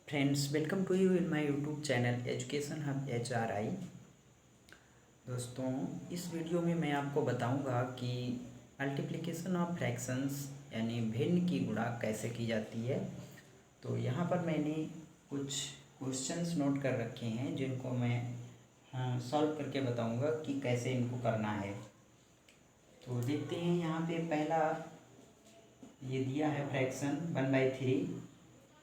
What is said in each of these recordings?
Friends, welcome to you in my YouTube channel education hub HRI। दोस्तों, इस video में मैं आपको बताऊंगा कि मल्टीप्लिकेशन ऑफ फ्रैक्शंस यानी भिन्न की गुणा कैसे की जाती है। तो यहाँ पर मैंने कुछ क्वेश्चंस नोट कर रखे हैं जिनको मैं सॉल्व करके बताऊंगा कि कैसे इनको करना है। तो देखते हैं, यहाँ पे पहला ये दिया है फ्रैक्शन 1/3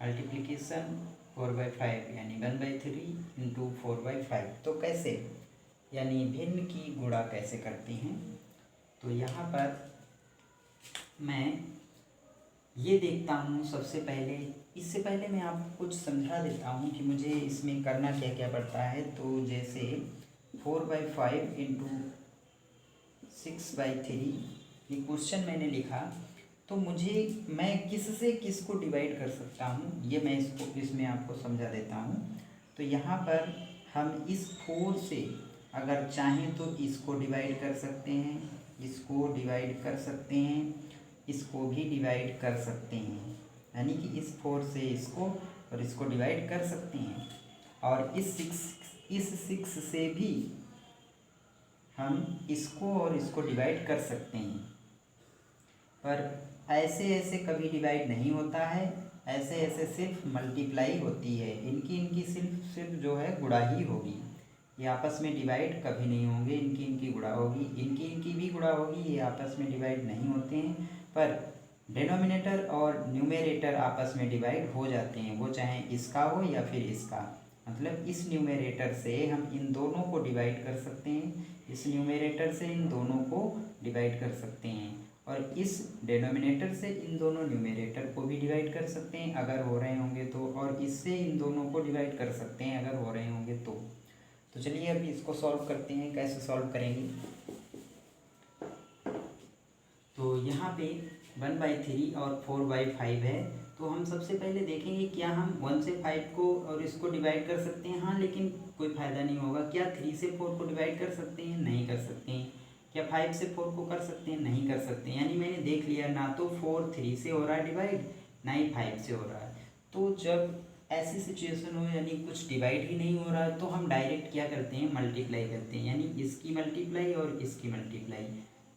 मल्टीप्लिकेशन 4/5 यानी 1/3 इंटू 4/5। तो कैसे यानी भिन्न की गुणा कैसे करते हैं। तो यहाँ पर मैं ये देखता हूँ सबसे पहले, इससे पहले मैं आपको कुछ समझा देता हूँ कि मुझे इसमें करना क्या क्या पड़ता है। तो जैसे 4/5 इंटू 6/3 ये क्वेश्चन मैंने लिखा, तो मैं किस से किस को डिवाइड कर सकता हूँ ये मैं इसमें आपको समझा देता हूँ। तो यहाँ पर हम इस 4 से अगर चाहें तो इसको डिवाइड कर सकते हैं, इसको डिवाइड कर सकते हैं, इसको भी डिवाइड कर सकते हैं, यानी कि इस 4 से इसको और इसको डिवाइड कर सकते हैं। और इस 6 से भी हम इसको और इसको डिवाइड कर सकते हैं। पर ऐसे कभी डिवाइड नहीं होता है, ऐसे सिर्फ मल्टीप्लाई होती है। इनकी सिर्फ जो है गुणा ही होगी, ये आपस में डिवाइड कभी नहीं होंगे। इनकी गुणा होगी, इनकी भी गुणा होगी, ये आपस में डिवाइड नहीं होते हैं। पर डिनोमिनेटर और न्यूमेरेटर आपस में डिवाइड हो जाते हैं, वो चाहे इसका हो या फिर इसका। मतलब इस न्यूमेरेटर से हम इन दोनों को डिवाइड कर सकते हैं, इस न्यूमेरेटर से इन दोनों को डिवाइड कर सकते हैं, और इस डिनोमिनेटर से इन दोनों न्यूमेरेटर को भी डिवाइड कर सकते हैं अगर हो रहे होंगे तो, और इससे इन दोनों को डिवाइड कर सकते हैं अगर हो रहे होंगे तो चलिए अभी इसको सॉल्व करते हैं। कैसे सॉल्व करेंगे, तो यहाँ पे 1/3 और 4/5 है। तो हम सबसे पहले देखेंगे क्या हम 1 से 5 को और इसको डिवाइड कर सकते हैं। हाँ, लेकिन कोई फ़ायदा नहीं होगा। क्या 3 से 4 को डिवाइड कर सकते हैं? नहीं कर सकते हैं। क्या 5 से 4 को कर सकते हैं? नहीं कर सकते हैं। यानी मैंने देख लिया, ना तो 4 3 से हो रहा है डिवाइड, ना ही 5 से हो रहा है। तो जब ऐसी सिचुएशन हो यानी कुछ डिवाइड ही नहीं हो रहा है, तो हम डायरेक्ट क्या करते हैं, मल्टीप्लाई करते हैं, यानी इसकी मल्टीप्लाई और इसकी मल्टीप्लाई।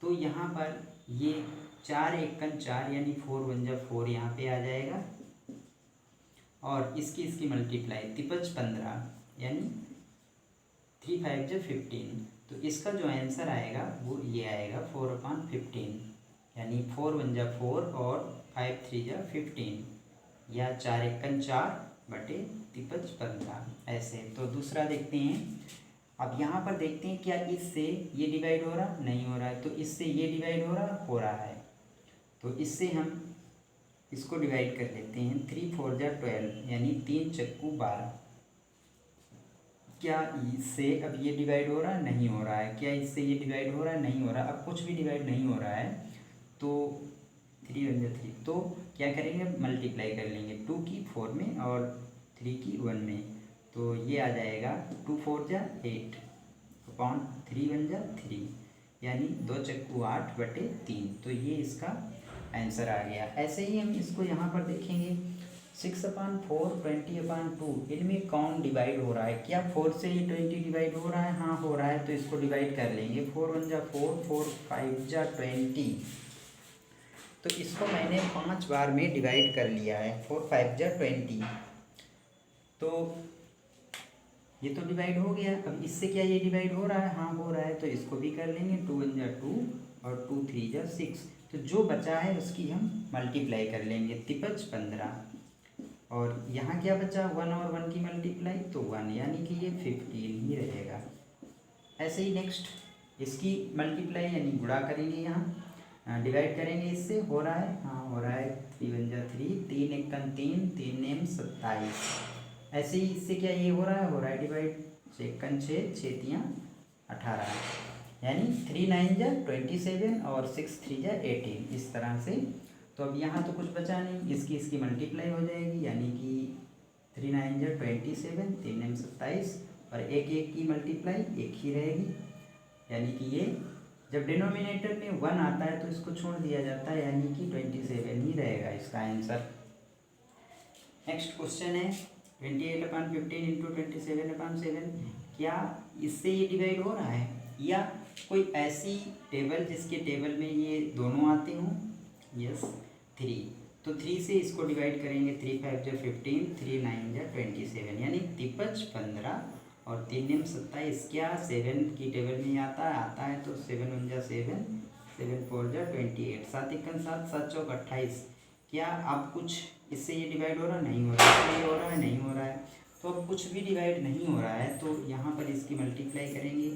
तो यहाँ पर ये 4 एकम 4 यानी 4 1 जा 4 यहाँ पे आ जाएगा, और इसकी मल्टीप्लाई 3 15 यानी 3 5 जा 15। तो इसका जो आंसर आएगा वो ये आएगा 4/15, यानी 4 1 जा 4 और 5 3 जा 15, या 4 एकम 4 बटे 3 15 ऐसे। तो दूसरा देखते हैं। अब यहाँ पर देखते हैं क्या इससे ये डिवाइड हो रहा, नहीं हो रहा है। तो इससे ये डिवाइड हो रहा है। तो इससे हम इसको डिवाइड कर लेते हैं। 3 4 जा 12 यानी 3 चक्कू 12। क्या इससे अब ये डिवाइड हो रहा, नहीं हो रहा है। क्या इससे ये डिवाइड हो रहा है, नहीं हो रहा। अब कुछ भी डिवाइड नहीं हो रहा है, तो 3 1 जा 3। तो क्या करेंगे, मल्टीप्लाई कर लेंगे 2 की 4 में और 3 की 1 में। तो ये आ जाएगा 2 4 जा 8 अपॉन 3 1 जा 3, यानी 2 चक्कू 8 बटे 3। तो ये इसका आंसर आ गया। ऐसे ही हम इसको यहाँ पर देखेंगे, 6/4 20/2 इनमें कौन डिवाइड हो रहा है। क्या 4 से ही 20 डिवाइड हो रहा है? हाँ, हो रहा है। तो इसको डिवाइड कर लेंगे। 4 1 जा 4 4 5 जा 20। तो इसको मैंने 5 बार में डिवाइड कर लिया है। 4 5 जा 20। तो ये तो डिवाइड हो गया। अब इससे क्या ये डिवाइड हो रहा है? हाँ, हो रहा है। तो इसको भी कर लेंगे। 2 1 जा 2 और 2 3 जा 6। तो जो बचा है उसकी हम मल्टीप्लाई कर लेंगे, 3 15। और यहाँ क्या बचा, 1 और 1 की मल्टीप्लाई, तो 1, यानी कि ये 15 ही रहेगा। ऐसे ही नेक्स्ट इसकी मल्टीप्लाई यानी गुणा करेंगे, यहाँ डिवाइड करेंगे। इससे हो रहा है, हाँ हो रहा है। 3 1 जा 3 3 एकम 3 3 नेम 27। ऐसे ही इससे क्या ये हो रहा है डिवाइड। 6 एकम 6 6 3 18, यानी 3 9 जा 27 और 6 3 जा 18, इस तरह से। तो अब यहाँ तो कुछ बचा नहीं, इसकी मल्टीप्लाई हो जाएगी, यानी कि 3 9 जा 27 3 9 27, और एक की मल्टीप्लाई एक ही रहेगी, यानी कि ये जब डिनोमिनेटर में 1 आता है तो इसको छोड़ दिया जाता है, यानी कि 27 ही रहेगा इसका आंसर। नेक्स्ट क्वेश्चन है 28/15 इंटू 27/7। क्या इससे ये डिवाइड हो रहा है, या कोई ऐसी टेबल जिसके टेबल में ये दोनों आते हों? यस, 3। तो 3 से इसको डिवाइड करेंगे, 3 5 जा 15, 3 9 जा 27, यानी 3 5 15 और 3 9 27। क्या 7 की टेबल में आता है तो 7 1 जा 7, 7 4 जा 28, 7 1 7, 7 चौक 28। क्या अब कुछ इससे ये डिवाइड हो रहा नहीं हो रहा है, ये हो रहा है नहीं हो रहा है, तो अब कुछ भी डिवाइड नहीं हो रहा है तो यहाँ पर इसकी मल्टीप्लाई करेंगे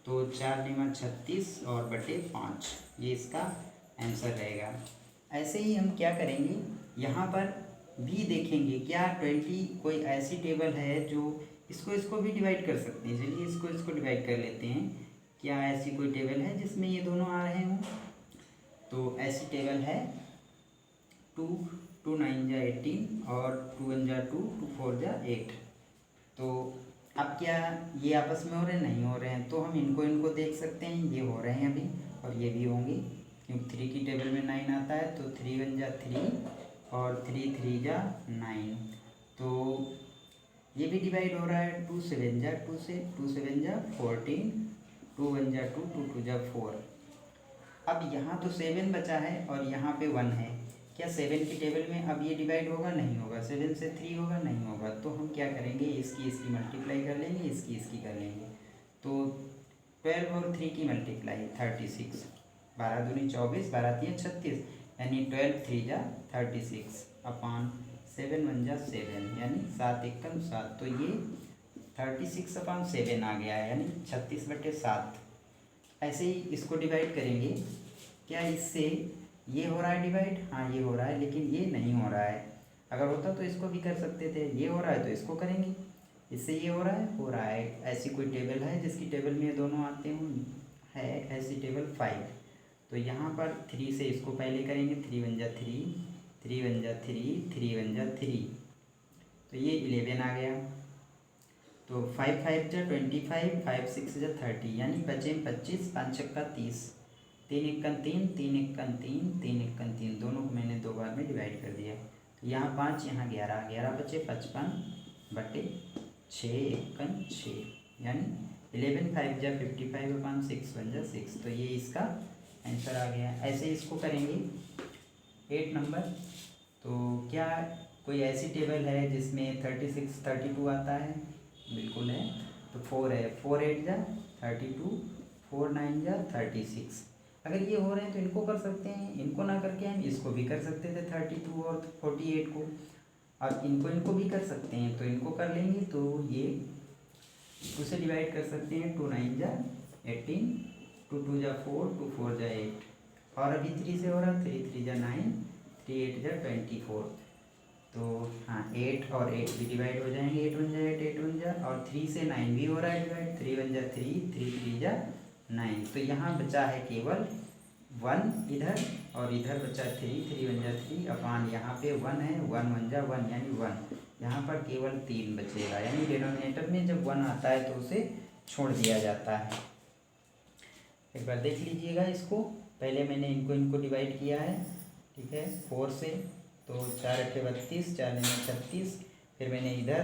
तो 4 9 36 और बटे 5, ये इसका आंसर रहेगा। ऐसे ही हम क्या करेंगे, यहाँ पर भी देखेंगे क्या 20 कोई ऐसी टेबल है जो इसको भी डिवाइड कर सकते हैं। चलिए इसको डिवाइड कर लेते हैं। क्या ऐसी कोई टेबल है जिसमें ये दोनों आ रहे हों? तो ऐसी टेबल है 2 2 9 जा 18 और 2 1 जा 2, 2 4 जा 8। तो अब क्या ये आपस में हो रहे हैं? नहीं हो रहे हैं, तो हम इनको देख सकते हैं, ये हो रहे हैं अभी और ये भी होंगे, क्योंकि 3 की टेबल में 9 आता है तो 3 1 जा 3 और 3 3 जा 9। तो ये भी डिवाइड हो रहा है, 2 7 जा 2 से, 2 7 जा 14, 2 1 जा 2, 2 2 जा 4। अब यहाँ तो 7 बचा है और यहाँ पे 1 है। क्या 7 की टेबल में अब ये डिवाइड होगा? नहीं होगा। 7 से 3 होगा? नहीं होगा। तो हम क्या करेंगे, इसकी मल्टीप्लाई कर लेंगे, इसकी कर लेंगे। तो 12 और 3 की मल्टीप्लाई 36, 12 दूनी 24, 12 3 36, यानी 12 3 जा 36 अपॉन 7 1 जा 7, यानी 7 1 7। तो ये 36 अपॉन 7 आ गया है, यानी 36/7। ऐसे ही इसको डिवाइड करेंगे। क्या इससे ये हो रहा है डिवाइड? हाँ ये हो रहा है, लेकिन ये नहीं हो रहा है। अगर होता तो इसको भी कर सकते थे, ये हो रहा है तो इसको करेंगे। इससे ये हो रहा है, हो रहा है। ऐसी कोई टेबल है जिसकी टेबल में ये दोनों आते हों? है ऐसी टेबल 5। तो यहाँ पर 3 से इसको पहले करेंगे, 3 1 जा 3, 3 1 जा 3, 3 1 जा 3, तो ये 11 आ गया। तो 5 5 जा 25, 5 6 जा 30, यानी बचे 25, 5 छक्का 30, 3 1 3, 3 1 3, 3 1 3, दोनों को मैंने 2 बार में डिवाइड कर दिया। तो यहाँ 5, यहाँ 11, 11 बचे 55/6, 1 6, यानी 11 5 जा 55 अपॉन 6 1 जा 6। तो ये इसका आंसर आ गया। ऐसे इसको करेंगे 8 नंबर। तो क्या कोई ऐसी टेबल है जिसमें 36 32 आता है? बिल्कुल है। तो 4 है, 4 8 जा 32, 4 9 जा 36। अगर ये हो रहे हैं तो इनको कर सकते हैं, इनको ना करके हम इसको भी कर सकते थे 32 और 48 को, और इनको भी कर सकते हैं, तो इनको कर लेंगे। तो ये उसे डिवाइड कर सकते हैं, 2 9 जा 18, 2 2 जा 4, 2 4 जा 8, और अभी 3 से हो रहा है, 3 3 जा 9, 3 8 जा 24। तो हाँ 8 और 8 भी डिवाइड हो जाएंगे, 8 1 जा 8, 8 1 जा, और 3 से 9 भी हो रहा है डिवाइड, 3 1 जा 3, 3 3 जा 9। तो यहाँ बचा है केवल 1 इधर, और इधर बचा 3, 3 1 जा 3 अपान यहाँ पे 1 है, 1 1 जा 1, यानी 1। यहाँ पर केवल 3 बचेगा, यानी डिनोमिनेटर में जब 1 आता है तो उसे छोड़ दिया जाता है। एक बार देख लीजिएगा इसको। पहले मैंने इनको डिवाइड किया है, ठीक है, 4 से। तो 4 8 32, 4 9 36, फिर मैंने इधर